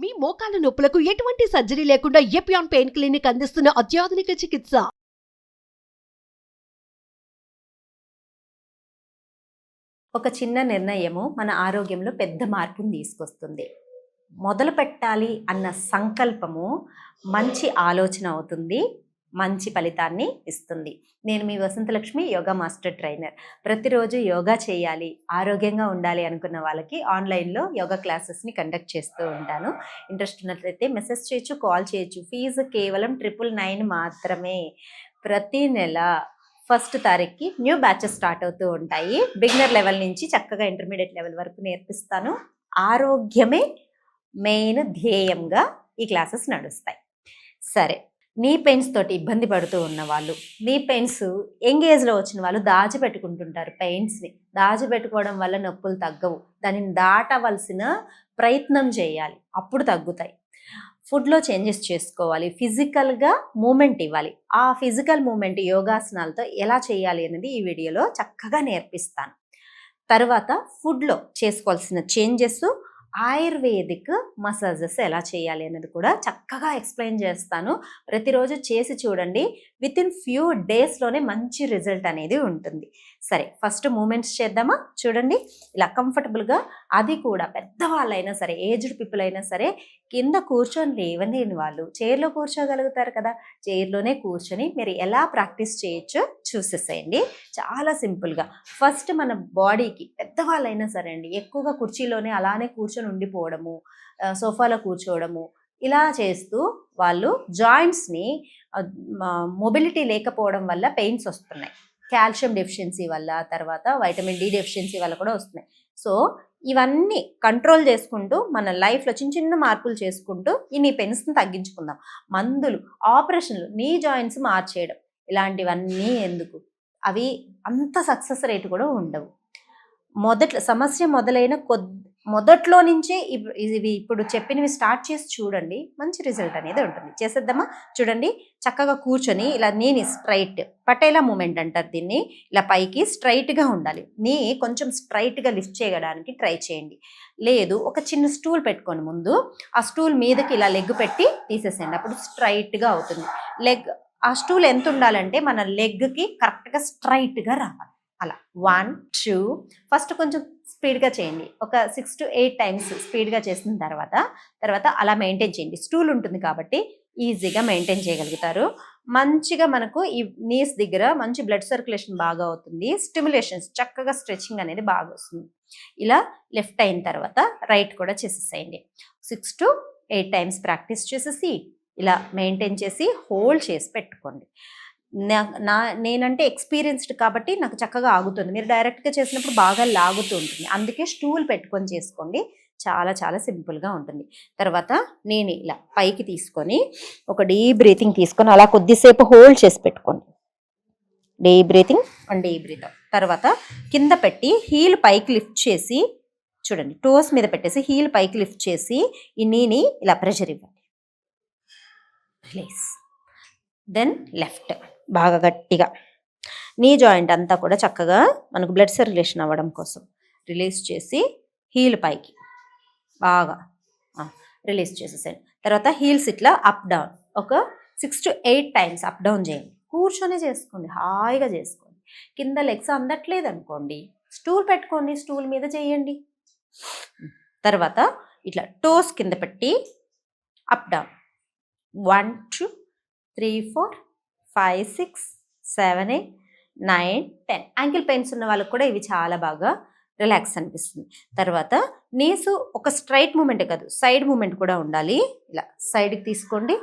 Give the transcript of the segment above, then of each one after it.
మీ మోకాల నొప్పులకు ఎటువంటి సర్జరీ లేకుండా ఎపియాన్ పెయిన్ క్లినిక్ అందిస్తున్న అత్యాధునిక చికిత్స. ఒక చిన్న నిర్ణయము మన ఆరోగ్యంలో పెద్ద మార్పును తీసుకొస్తుంది. మొదలు పెట్టాలి అన్న సంకల్పము మంచి ఆలోచన అవుతుంది, మంచి ఫలితాన్ని ఇస్తుంది. నేను మీ వసంతలక్ష్మి, యోగా మాస్టర్ ట్రైనర్. ప్రతిరోజు యోగా చేయాలి, ఆరోగ్యంగా ఉండాలి అనుకున్న వాళ్ళకి ఆన్లైన్లో యోగా క్లాసెస్ని కండక్ట్ చేస్తూ ఉంటాను. ఇంట్రెస్ట్ ఉన్నట్లయితే మెసేజ్ చేయొచ్చు, కాల్ చేయొచ్చు. ఫీజు కేవలం 999 మాత్రమే. ప్రతి నెల 1st తారీఖుకి న్యూ బ్యాచెస్ స్టార్ట్ అవుతూ ఉంటాయి. బిగినర్ లెవెల్ నుంచి చక్కగా ఇంటర్మీడియట్ లెవెల్ వరకు నేర్పిస్తాను. ఆరోగ్యమే మెయిన్ ధ్యేయంగా ఈ క్లాసెస్ నడుస్తాయి. సరే, నీ పెయిన్స్ తోటి ఇబ్బంది పడుతూ ఉన్న వాళ్ళు, నీ పెయిన్స్ యంగ్ ఏజ్లో వచ్చిన వాళ్ళు దాచిపెట్టుకుంటుంటారు. పెయిన్స్ని దాచిపెట్టుకోవడం వల్ల నొప్పులు తగ్గవు. దానిని దాటవలసిన ప్రయత్నం చేయాలి, అప్పుడు తగ్గుతాయి. ఫుడ్లో చేంజెస్ చేసుకోవాలి, ఫిజికల్గా మూమెంట్ ఇవ్వాలి. ఆ ఫిజికల్ మూమెంట్ యోగాసనాలతో ఎలా చేయాలి అనేది ఈ వీడియోలో చక్కగా నేర్పిస్తాను. తర్వాత ఫుడ్లో చేసుకోవాల్సిన చేంజెస్, ఆయుర్వేదిక్ మసాజెస్ ఎలా చేయాలి అనేది కూడా చక్కగా ఎక్స్ప్లెయిన్ చేస్తాను. ప్రతిరోజు చేసి చూడండి, వితిన్ ఫ్యూ డేస్లోనే మంచి రిజల్ట్ అనేది ఉంటుంది. సరే, ఫస్ట్ మూమెంట్స్ చేద్దామా? చూడండి, ఇలా కంఫర్టబుల్గా, అది కూడా పెద్దవాళ్ళైనా సరే, ఏజ్డ్ పీపుల్ అయినా సరే, కింద కూర్చొని లేవలేని వాళ్ళు చైర్లో కూర్చోగలుగుతారు కదా, చైర్లోనే కూర్చొని మీరు ఎలా ప్రాక్టీస్ చేయొచ్చో చూసేసేయండి. చాలా సింపుల్గా. ఫస్ట్ మన బాడీకి, పెద్దవాళ్ళైనా సరే అండి, ఎక్కువగా కుర్చీలోనే అలానే కూర్చొని ఉండిపోవడము, సోఫాలో కూర్చోవడము, ఇలా చేస్తూ వాళ్ళు జాయింట్స్ని మొబిలిటీ లేకపోవడం వల్ల పెయిన్స్ వస్తున్నాయి. కాల్షియం డెఫిషియన్సీ వల్ల, తర్వాత వైటమిన్ డి డెఫిషియన్సీ వల్ల కూడా వస్తున్నాయి. సో ఇవన్నీ కంట్రోల్ చేసుకుంటూ మన లైఫ్లో చిన్న చిన్న మార్పులు చేసుకుంటూ ఈ నీ పెయిన్స్ని తగ్గించుకుందాం. మందులు, ఆపరేషన్లు, నీ జాయింట్స్ మార్చేయడం, ఇలాంటివన్నీ ఎందుకు? అవి అంత సక్సెస్ రేట్ కూడా ఉండవు. సమస్య మొదలైన మొదట్లో నుంచే ఇవి ఇప్పుడు చెప్పినవి స్టార్ట్ చేసి చూడండి, మంచి రిజల్ట్ అనేది ఉంటుంది. చేసేద్దామా? చూడండి, చక్కగా కూర్చొని ఇలా నీని స్ట్రైట్, పటేలా మూమెంట్ అంటారు దీన్ని. ఇలా పైకి స్ట్రైట్గా ఉండాలి. నీ కొంచెం స్ట్రైట్గా లిఫ్ట్ చేయడానికి ట్రై చేయండి. లేదు, ఒక చిన్న స్టూల్ పెట్టుకొని ముందు ఆ స్టూల్ మీదకి ఇలా లెగ్ పెట్టి తీసేసేయండి. అప్పుడు స్ట్రైట్గా అవుతుంది. ఆ స్టూల్ ఎంత ఉండాలంటే మన లెగ్కి కరెక్ట్గా స్ట్రైట్గా రావాలి. అలా 1 2 ఫస్ట్ కొంచెం స్పీడ్గా చేయండి. ఒక 6 to 8 టైమ్స్ స్పీడ్గా చేసిన తర్వాత అలా మెయింటైన్ చేయండి. స్టూల్ ఉంటుంది కాబట్టి ఈజీగా మెయింటైన్ చేయగలుగుతారు. మంచిగా మనకు ఈ నీస్ దగ్గర మంచి బ్లడ్ సర్క్యులేషన్ బాగా అవుతుంది. స్టిమ్యులేషన్స్, చక్కగా స్ట్రెచింగ్ అనేది బాగా వస్తుంది. ఇలా లెఫ్ట్ అయిన తర్వాత రైట్ కూడా చేసేసేయండి. 6 to 8 టైమ్స్ ప్రాక్టీస్ చేసేసి ఇలా మెయింటైన్ చేసి హోల్డ్ చేసి పెట్టుకోండి. నేనంటే ఎక్స్పీరియన్స్డ్ కాబట్టి నాకు చక్కగా ఆగుతుంది. మీరు డైరెక్ట్గా చేసినప్పుడు బాగా లాగుతూ ఉంటుంది. అందుకే స్టూల్ పెట్టుకొని చేసుకోండి, చాలా చాలా సింపుల్గా ఉంటుంది. తర్వాత నేను ఇలా పైకి తీసుకొని ఒక డీప్ బ్రీతింగ్ తీసుకొని అలా కొద్దిసేపు హోల్డ్ చేసి పెట్టుకోండి. Deep breathing and deep breath. తర్వాత కింద పెట్టి హీల్ పైకి లిఫ్ట్ చేసి, చూడండి, టోస్ మీద పెట్టేసి హీల్ పైకి లిఫ్ట్ చేసి ఈ నీని ఇలా ప్రెషర్ ఇవ్వండి. రిలీజ్. దెన్ లెఫ్ట్ బాగా గట్టిగా, నీ జాయింట్ అంతా కూడా చక్కగా మనకు బ్లడ్ సర్క్యులేషన్ అవ్వడం కోసం రిలీజ్ చేసి హీల్ పైకి బాగా రిలీజ్ చేసేసేయండి. తర్వాత హీల్స్ ఇట్లా అప్ డౌన్ ఒక 6 to 8 టైమ్స్ అప్ డౌన్ చేయండి. కూర్చొనే చేసుకోండి, హాయిగా చేసుకోండి. కింద లెగ్స్ అందట్లేదు అనుకోండి, స్టూల్ పెట్టుకోండి, స్టూల్ మీద చేయండి. తర్వాత ఇట్లా టోస్ కింద పెట్టి అప్ డౌన్ 1 2 3 4 5 6 7 8 9 10. యాంకిల్ పెయిన్స్ ఉన్న వాళ్ళకి కూడా ఇవి చాలా బాగా రిలాక్స్ అనిపిస్తుంది. తర్వాత నీస్ ఒక స్ట్రైట్ మూమెంటే కాదు, సైడ్ మూమెంట్ కూడా ఉండాలి. ఇలా సైడ్కి తీసుకోండి,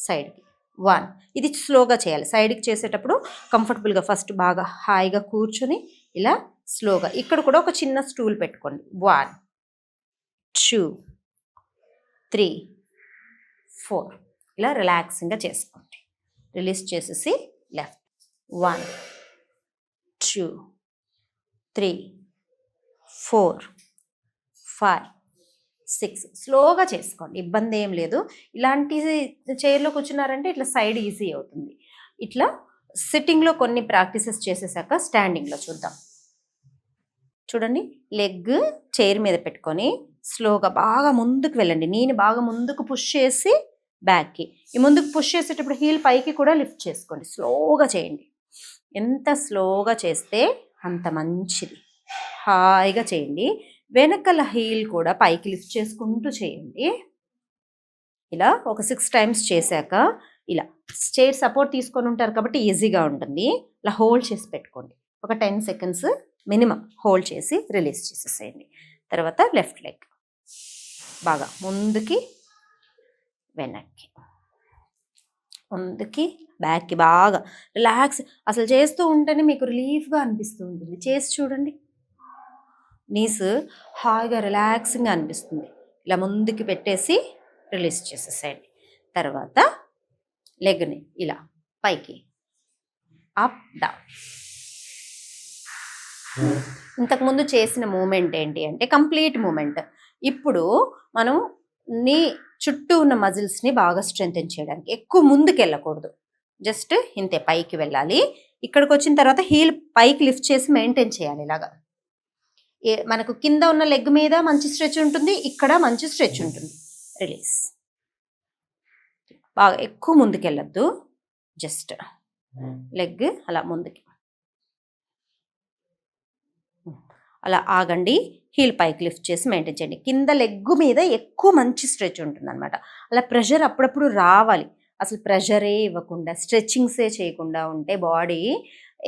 సైడ్కి 1. ఇది స్లోగా చేయాలి. సైడ్కి చేసేటప్పుడు కంఫర్టబుల్గా ఫస్ట్ బాగా హాయిగా కూర్చొని ఇలా స్లోగా, ఇక్కడ కూడా ఒక చిన్న స్టూల్ పెట్టుకోండి. 1 2 3 4 ఇలా రిలాక్సింగ్గా చేసుకోండి. రిలీజ్ చేసేసి లెఫ్ట్ 1 2 3 4 5 6 స్లోగా చేసుకోండి, ఇబ్బంది ఏం లేదు. ఇలాంటి చైర్లో కూర్చున్నారంటే ఇట్లా సైడ్ ఈజీ అవుతుంది. ఇట్లా సిట్టింగ్లో కొన్ని ప్రాక్టీసెస్ చేసేసాక స్టాండింగ్లో చూద్దాం. చూడండి, లెగ్ చైర్ మీద పెట్టుకొని స్లోగా బాగా ముందుకు వెళ్ళండి. నీని బాగా ముందుకు పుష్ చేసి బ్యాక్కి. ఈ ముందుకు పుష్ చేసేటప్పుడు హీల్ పైకి కూడా లిఫ్ట్ చేసుకోండి. స్లోగా చేయండి. ఎంత స్లోగా చేస్తే అంత మంచిది. హాయిగా చేయండి. వెనకల హీల్ కూడా పైకి లిఫ్ట్ చేసుకుంటూ చేయండి. ఇలా ఒక 6 టైమ్స్ చేశాక ఇలా చైర్ సపోర్ట్ తీసుకొని ఉంటారు కాబట్టి ఈజీగా ఉంటుంది. ఇలా హోల్డ్ చేసి పెట్టుకోండి. ఒక 10 సెకండ్స్ మినిమం హోల్డ్ చేసి రిలీజ్ చేసేసేయండి. తర్వాత లెఫ్ట్ లెగ్ బాగా ముందుకి వెనక్కి, ముందుకి బ్యాక్కి బాగా రిలాక్స్. అసలు చేస్తూ ఉంటేనే మీకు రిలీఫ్గా అనిపిస్తూ ఉంటుంది. చేసి చూడండి. నీస్ హాయిగా రిలాక్సింగ్గా అనిపిస్తుంది. ఇలా ముందుకి పెట్టేసి రిలీజ్ చేసేసేయండి. తర్వాత లెగ్ని ఇలా పైకి అప్ డౌన్. ఇంతకుముందు చేసిన మూమెంట్ ఏంటి అంటే కంప్లీట్ మూమెంట్. ఇప్పుడు మనం నీ చుట్టూ ఉన్న మజిల్స్ని బాగా స్ట్రెంథెన్ చేయడానికి ఎక్కువ ముందుకు వెళ్ళకూడదు. జస్ట్ ఇంతే పైకి వెళ్ళాలి. ఇక్కడికి వచ్చిన తర్వాత హీల్ పైకి లిఫ్ట్ చేసి మెయింటైన్ చేయాలి. ఇలాగా మనకు కింద ఉన్న లెగ్ మీద మంచి స్ట్రెచ్ ఉంటుంది, ఇక్కడ మంచి స్ట్రెచ్ ఉంటుంది. రిలీజ్. బాగా ఎక్కువ ముందుకు వెళ్ళొద్దు. జస్ట్ లెగ్ అలా ముందుకి అలా ఆగండి. హీల్ పైకి లిఫ్ట్ చేసి మెయింటైన్ చేయండి. కింద లెగ్ మీద ఎక్కువ మంచి స్ట్రెచ్ ఉంటుంది అనమాట. అలా ప్రెషర్ అప్పుడప్పుడు రావాలి. అసలు ప్రెషరే ఇవ్వకుండా స్ట్రెచ్చింగ్సే చేయకుండా ఉంటే బాడీ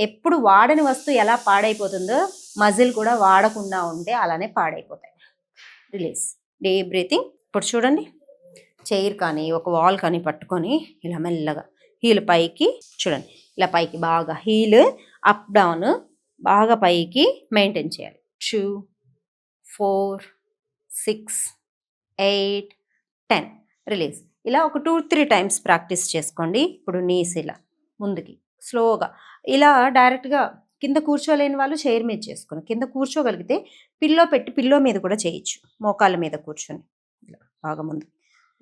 ఎప్పుడు వాడని వస్తువు ఎలా పాడైపోతుందో మజిల్ కూడా వాడకుండా ఉంటే అలానే పాడైపోతాయి. రిలీజ్. Deep breathing. ఇప్పుడు చూడండి, చైర్ కానీ ఒక వాల్ కానీ పట్టుకొని ఇలా మెల్లగా హీల్ పైకి చూడండి. ఇలా పైకి బాగా హీల్ అప్ డౌన్ బాగా పైకి మెయింటైన్ చేయాలి. 2, 4, 6, 8, 10. రిలీజ్. ఇలా ఒక 2-3 టైమ్స్ ప్రాక్టీస్ చేసుకోండి. ఇప్పుడు నీస్ ఇలా ముందుకి స్లోగా ఇలా డైరెక్ట్గా కింద కూర్చోలేని వాళ్ళు చైర్ మీద చేసుకుని, కింద కూర్చోగలిగితే పిల్లో పెట్టి పిల్లో మీద కూడా చేయొచ్చు. మోకాళ్ళ మీద కూర్చొని ఇలా బాగా ముందు.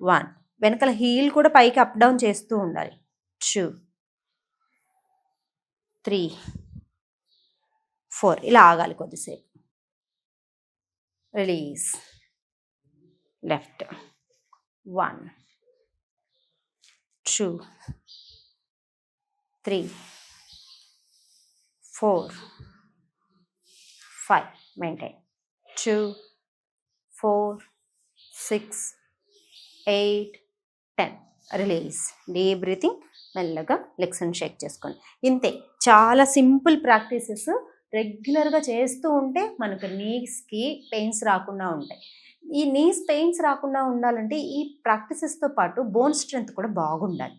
1. వెనకాల హీల్ కూడా పైకి అప్ డౌన్ చేస్తూ ఉండాలి. 2, 3, 4. ఇలా ఆగాలి కొద్దిసేపు. Release. Left. 1, 2, 3, 4, 5. Maintain. 2, 4, 6, 8, 10. Release. Deep breathing. మెల్లగా లెగ్స్ని షేక్ చేసుకోండి. ఇంతే. చాలా సింపుల్ ప్రాక్టీసెస్ రెగ్యులర్గా చేస్తూ ఉంటే మనకు నీస్కి పెయిన్స్ రాకుండా ఉంటాయి. ఈ నీస్ పెయిన్స్ రాకుండా ఉండాలంటే ఈ ప్రాక్టీసెస్తో పాటు బోన్ స్ట్రెంత్ కూడా బాగుండాలి.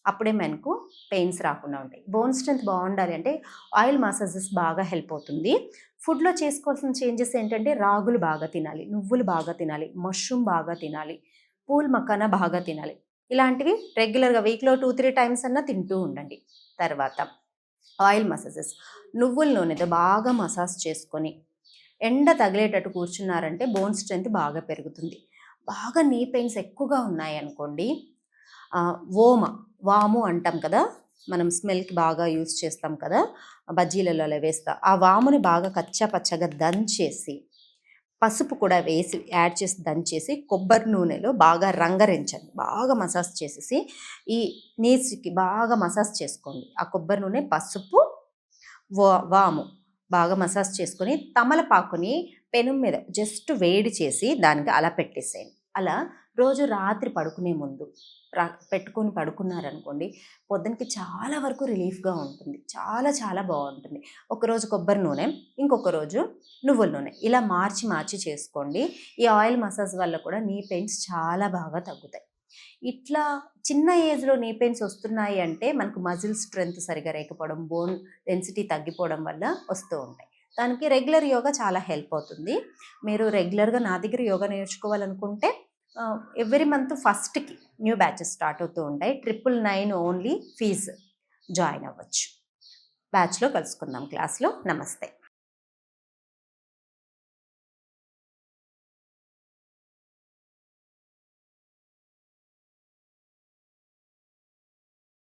అప్పుడే మనకు పెయిన్స్ రాకుండా ఉంటాయి. బోన్ స్ట్రెంత్ బాగుండాలి అంటే ఆయిల్ మసాజెస్ బాగా హెల్ప్ అవుతుంది. ఫుడ్లో చేసుకోవాల్సిన చేంజెస్ ఏంటంటే రాగులు బాగా తినాలి, నువ్వులు బాగా తినాలి, మష్రూమ్ బాగా తినాలి, పూల్ మకానా బాగా తినాలి. ఇలాంటివి రెగ్యులర్గా వీక్లో 2-3 టైమ్స్ అన్నా తింటూ ఉండండి. తర్వాత ఆయిల్ మసాజెస్ నువ్వుల నూనెతో బాగా మసాజ్ చేసుకొని ఎండ తగిలేటట్టు కూర్చున్నారంటే బోన్ స్ట్రెంత్ బాగా పెరుగుతుంది. బాగా నీ పెయిన్స్ ఎక్కువగా ఉన్నాయి అనుకోండి, వాము అంటాం కదా, మనం స్మెల్కి బాగా యూజ్ చేస్తాం కదా, బజ్జీలలో వేస్తా. ఆ వాముని బాగా కచ్చా పచ్చగా దంచేసి పసుపు కూడా వేసి యాడ్ చేసి దంచేసి కొబ్బరి నూనెలో బాగా రంగరించండి. బాగా మసాజ్ చేసేసి ఈ నీస్కి బాగా మసాజ్ చేసుకోండి. ఆ కొబ్బరి నూనె, పసుపు, వాము బాగా మసాజ్ చేసుకొని తమలపాకుని పెనం మీద జస్ట్ వేడి చేసి దానికి అలా పెట్టేసేయండి. అలా రోజు రాత్రి పడుకునే ముందు పెట్టుకొని పడుకున్నారనుకోండి, పొద్దునకి చాలా వరకు రిలీఫ్గా ఉంటుంది. చాలా చాలా బాగుంటుంది. ఒకరోజు కొబ్బరి నూనె, ఇంకొక రోజు నువ్వుల నూనె, ఇలా మార్చి చేసుకోండి. ఈ ఆయిల్ మసాజ్ వల్ల కూడా నీ పెయిన్స్ చాలా బాగా తగ్గుతాయి. ఇట్లా చిన్న ఏజ్లో నీ పెయిన్స్ వస్తున్నాయి అంటే మనకు మజిల్ స్ట్రెంత్ సరిగా లేకపోవడం, బోన్ డెన్సిటీ తగ్గిపోవడం వల్ల వస్తూ ఉంటాయి. దానికి రెగ్యులర్ యోగా చాలా హెల్ప్ అవుతుంది. మీరు రెగ్యులర్గా నా దగ్గర యోగా నేర్చుకోవాలనుకుంటే ఎవ్రీ మంత్ ఫస్ట్కి న్యూ బ్యాచెస్ స్టార్ట్ అవుతూ ఉంటాయి. 999 ఓన్లీ ఫీజు. జాయిన్ అవ్వచ్చు. బ్యాచ్లో కలుసుకుందాం. క్లాస్లో. నమస్తే.